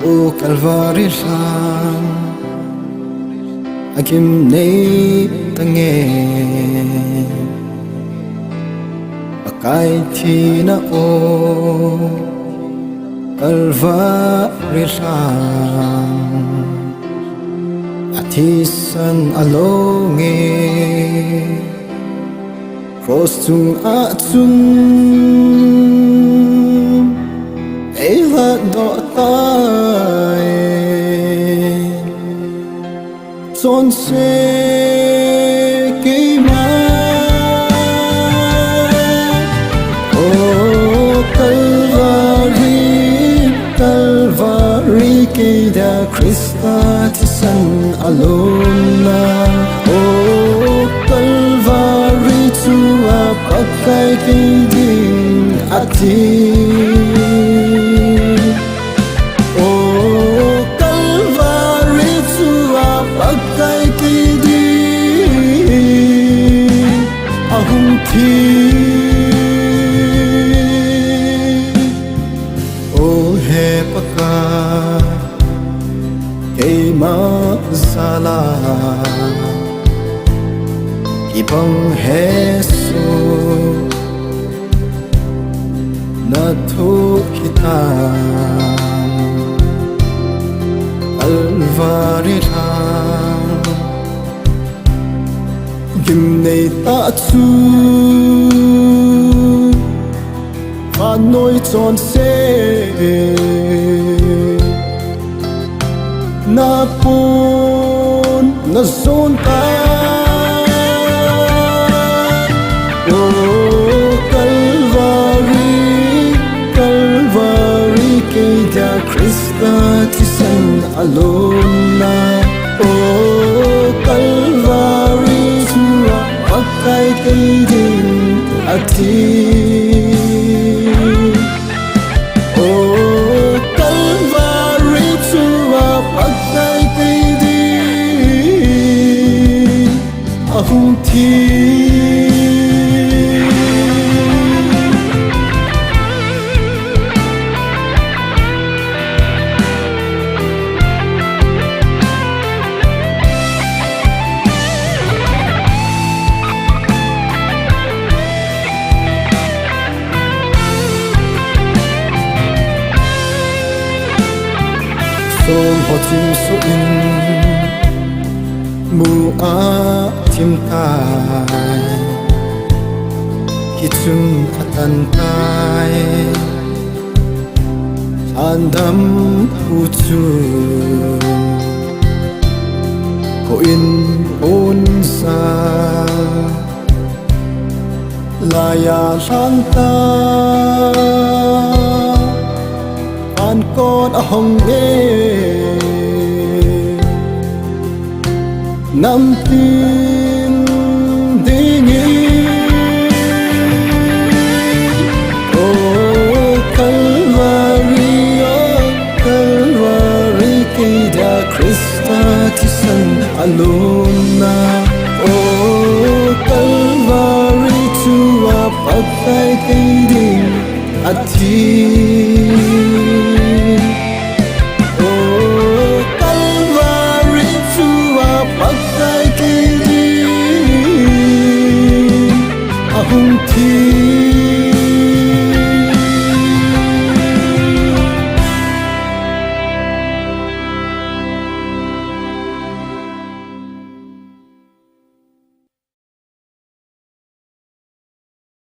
o Calvary sang akim nei tange akai thina o Calvary sang athisan alonge cross chung a chung eila do tai son se ki ma o Calvary ki da Christa tisan alona o Calvary tu apakai ki ding ati O he paka kay masala ibang Heso na to kita Calvary lang gimnay ta chu Hanoi chon se na pun na zon ta o Calvary ke da Christa tisan alona o Calvary tua pakai ke din ati ahung thi som ho chim su in mu a chim tai ki chung atan tai andam pu chu ko in on sa la ya san ta an con hồng nghe nắm tin đi nghĩ o Calvary ki da Christa tisan alona o Calvary tua pakai ki ding ati hung thi